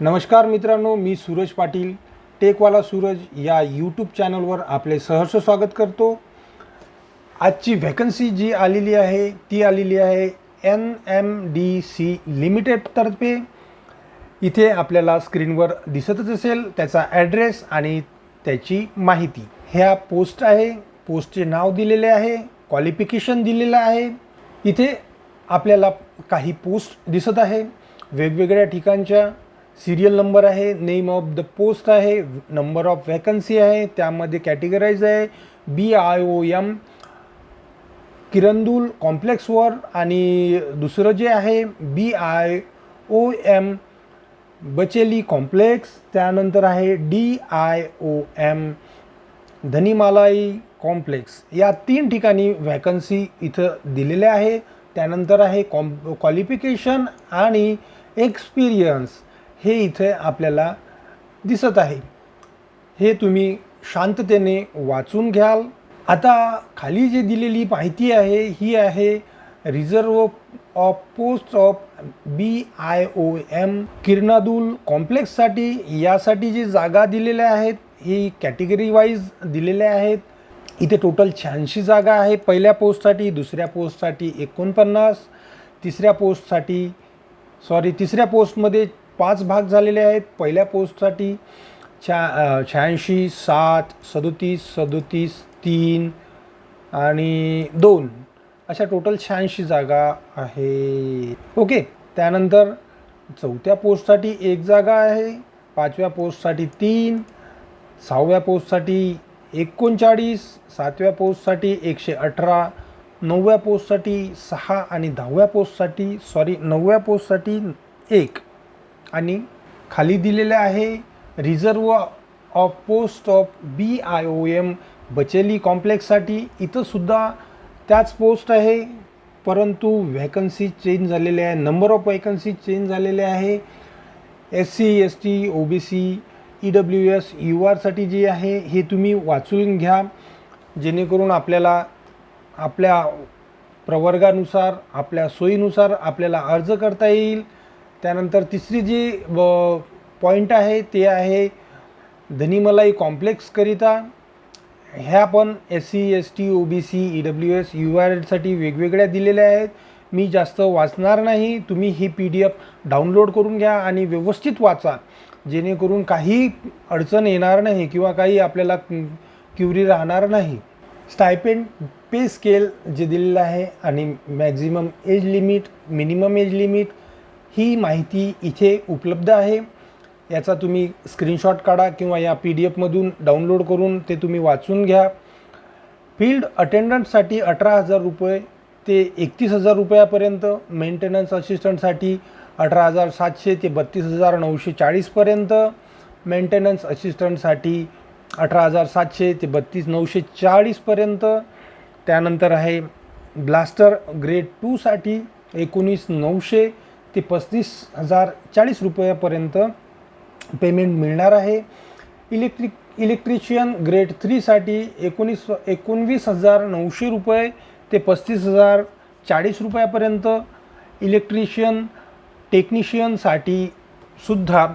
नमस्कार मित्रांनो, मी सूरज पाटील टेकवाला सूरज या यूट्यूब चॅनलवर आपले सहर्ष स्वागत करतो। आजची व्हॅकन्सी जी आलेली आहे ती आलेली आहे NMDC लिमिटेडतर्फे। इथे आपल्याला स्क्रीनवर दिसतच असेल त्याचा ॲड्रेस आणि त्याची माहिती। ह्या पोस्ट आहे, पोस्टचे नाव दिलेले आहे, क्वालिफिकेशन दिलेलं आहे। इथे आपल्याला काही पोस्ट दिसत आहे वेगवेगळ्या ठिकाणच्या। सिरियल नंबर आहे, नेम ऑफ द पोस्ट आहे, नंबर ऑफ वॅकन्सी आहे, त्यामध्ये कॅटेगराईज आहे BIOM किरंदुल कॉम्प्लेक्सवर आणि दुसरं जे आहे BIOM बचेली कॉम्प्लेक्स, त्यानंतर आहे DIOM धनीमालाई कॉम्प्लेक्स। या 3 ठिकाणी वॅकन्सी इथं दिलेल्या आहे। त्यानंतर आहे क्वालिफिकेशन आणि एक्सपिरियन्स हे इथे आपल्याला दिसत आहे। हे तुम्ही शांततेने वाचून घ्याल। आता खाली जी दिलेली माहिती आहे ही आहे reserve of post of BIOM किरणादुल कॉम्प्लेक्ससाठी। यासाठी जी जागा दिलेल्या आहेत ही कॅटेगरी वाईज दिलेल्या आहेत। इथे टोटल 86 जागा आहे। पहिल्या पोस्टसाठी, दुसऱ्या पोस्टसाठी 49, तिसऱ्या पोस्टमध्ये 5 भाग झालेले आहेत। पहिल्या पोस्टसाठी 86, 7, 37, 37, 3 आणि 2 अशा टोटल 86 जागा आहे। ओके, त्यानंतर चौथ्या पोस्टसाठी 1 जागा आहे, 5व्या पोस्टसाठी 3, 6व्या पोस्टसाठी 39, 7व्या पोस्टसाठी 118, 9व्या पोस्टसाठी 6 आणि 9व्या पोस्टसाठी 1 आणि खाली दिलेले आहे reserve of post of BIOM बचेली कॉम्प्लेक्ससाठी। इथं सुद्धा त्याच पोस्ट आहे, परंतु व्हॅकन्सी चेंज झालेले आहे, नंबर ऑफ वॅकन्सी चेंज झालेले आहे। SC ST OBC EWS UR साठी जी आहे हे तुम्ही वाचून घ्या, जेणेकरून आपल्याला आपल्या प्रवर्गानुसार, आपल्या सोयीनुसार आपल्याला अर्ज करता येईल। त्यानंतर तिसरी जी पॉईंट आहे ते आहे धनीमलाई कॉम्प्लेक्सकरिता। ह्या पण SC ST OBC EWS UR साठी वेगवेगळ्या दिलेल्या आहेत। मी जास्त वाचणार नाही, तुम्ही ही PDF डाउनलोड करून घ्या आणि व्यवस्थित वाचा, जेणेकरून काही अडचण येणार नाही किंवा काही आपल्याला क्युरी राहणार नाही। स्टायपेंड पे स्केल जे दिलेलं आहे आणि maximum age limit, minimum age limit ही माहिती इथे उपलब्ध आहे। याचा तुम्ही स्क्रीनशॉट काढा किंवा या PDF मधून डाउनलोड करून ते तुम्ही वाचून घ्या। फील्ड अटेंडंटसाठी 18,000 रुपये ते 31,000 रुपयापर्यंत, मेंटेनन्स असिस्टंटसाठी 18,700 ते 32,940 पर्यंत, मेंटेनन्स असिस्टंटसाठी 18,700 ते 32,940 पर्यंत। त्यानंतर आहे ब्लास्टर ग्रेड 2 साठी 19,900 ते 35,040 रुपयापर्यंत पेमेंट मिळणार आहे। इलेक्ट्रिशियन ग्रेड 3 साठी 19,900 रुपये ते 35,040 रुपयापर्यंत। इलेक्ट्रिशियन टेक्निशियनसाठी सुद्धा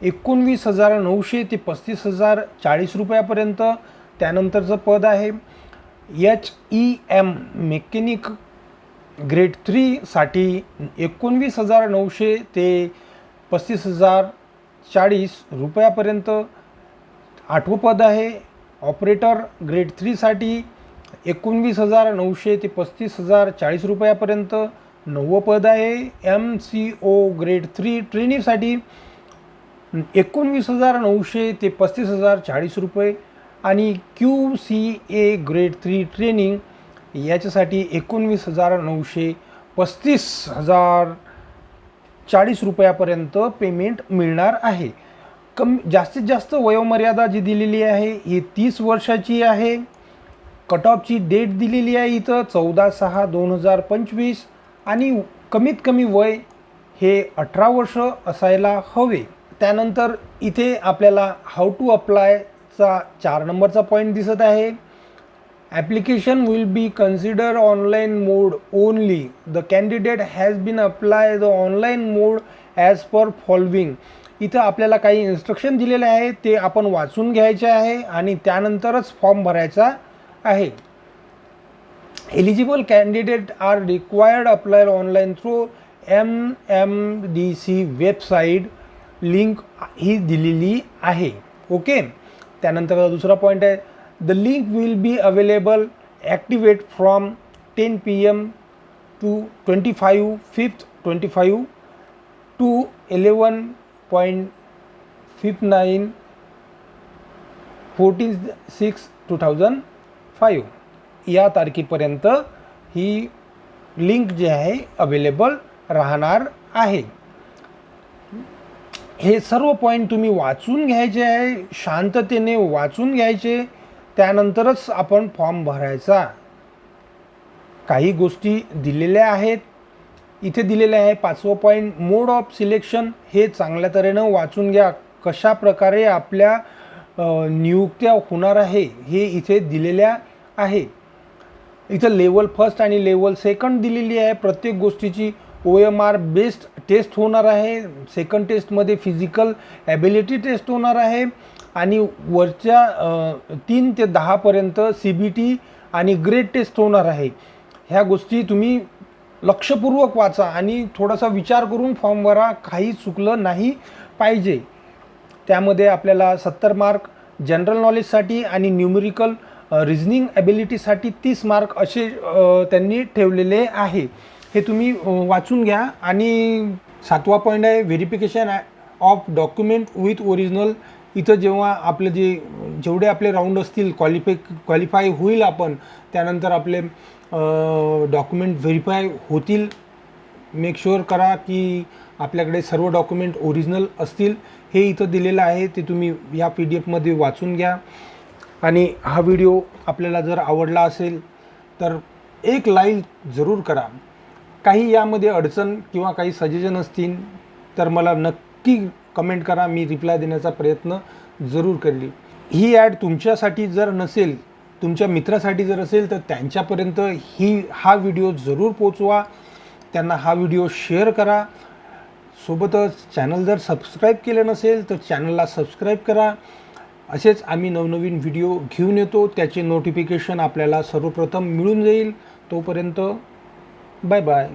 19,900 ते 35,040 रुपयापर्यंत। त्यानंतरचं पद आहे HEM मेकॅनिक ग्रेड 3 साठी 19,900 ते 35,040 रुपयापर्यंत। 8वं पद आहे ऑपरेटर ग्रेड 3 साठी 19,900 ते 35,040 रुपयापर्यंत। 9वं पद आहे MCO ग्रेड 3 ट्रेनीसाठी 19,900 ते 35,040 रुपये आणि QCA ग्रेड 3 ट्रेनिंग याच्यासाठी 19,900 35,040 रुपयापर्यंत पेमेंट मिळणार आहे। जास्तीत जास्त वयोमर्यादा जी दिलेली आहे ही 30 वर्षाची आहे। कट ऑफची डेट दिलेली आहे इथं 14/6/2025 आणि कमीत कमी वय हे 18 वर्ष असायला हवे। त्यानंतर इथे आपल्याला हाऊ टू अप्लायचा 4 नंबरचा पॉईंट दिसत आहे। Application will be considered online mode only. The candidate has been applied the online mode as per following. इथं आपल्याला काही इन्स्ट्रक्शन दिलेले आहे ते आपण वाचून घ्यायचे आहे आणि त्यानंतरच फॉर्म भरायचा आहे. Eligible candidate are required apply online through MMDC website, link ही दिलेली आहे. ओके. त्यानंतर दुसरा पॉईंट आहे, the link will be available activate from 10 PM to 25/5/25 to 11.59 14/6/2005 या तारखेपर्यंत ही लिंक जी आहे अवेलेबल राहणार आहे. हे सर्व पॉईंट तुम्ही वाचून घ्यायचे आहे, शांततेने वाचून घ्यायचे, त्यानंतरच आपण फॉर्म भरायचा. काही गोष्टी दिलेल्या आहेत इथे दिलेले आहे. 5वं पॉईंट, मोड ऑफ सिलेक्शन हे चांगल्या तऱ्हेनं वाचून घ्या. कशा प्रकारे आपल्या नियुक्त्या होणार आहे हे इथे दिलेल्या आहे. इथं लेवल फर्स्ट आणि लेवल सेकंड दिलेली आहे. प्रत्येक गोष्टीची OMR बेस्ड टेस्ट होणार आहे. सेकंड टेस्टमध्ये फिजिकल ॲबिलिटी टेस्ट होणार आहे आणि वरच्या 3 ते 10पर्यंत CBT आणि ग्रेड टेस्ट होणार आहे. ह्या गोष्टी तुम्ही लक्षपूर्वक वाचा आणि थोडासा विचार करून फॉर्म भरा. काही चुकलं नाही पाहिजे. त्यामध्ये आपल्याला 70 मार्क जनरल नॉलेजसाठी आणि न्यूमेरिकल रिझनिंग ॲबिलिटीसाठी 30 मार्क असे त्यांनी ठेवलेले आहे. हे तुम्ही वाचून घ्या. आणि 7वा पॉईंट आहे, verification of document with original. इथं जेव्हा आपले जेवढे आपले राऊंड असतील क्वालिफाय होईल आपण, त्यानंतर आपले डॉक्युमेंट व्हेरीफाय होतील. मेक शुअर करा की आपल्याकडे सर्व डॉक्युमेंट ओरिजिनल असतील. हे इथं दिलेलं आहे, ते तुम्ही या PDF वाचून घ्या. आणि हा व्हिडिओ आपल्याला जर आवडला असेल तर एक लाईक जरूर करा. काही यामध्ये अडचण किंवा काही सजेशन असतील तर मला नक्की कमेंट करा. मी रिप्लाय देण्याचा प्रयत्न जरूर करेल. ही ॲड तुमच्यासाठी जर नसेल, तुमच्या मित्रासाठी जर असेल तर त्यांच्यापर्यंत हा व्हिडिओ जरूर पोचवा. त्यांना हा व्हिडिओ शेअर करा. सोबतच चॅनल जर सबस्क्राईब केलं नसेल तर चॅनलला सबस्क्राईब करा. असेच आम्ही नवनवीन व्हिडिओ घेऊन येतो, त्याचे नोटिफिकेशन आपल्याला सर्वप्रथम मिळून जाईल. तोपर्यंत बाय बाय.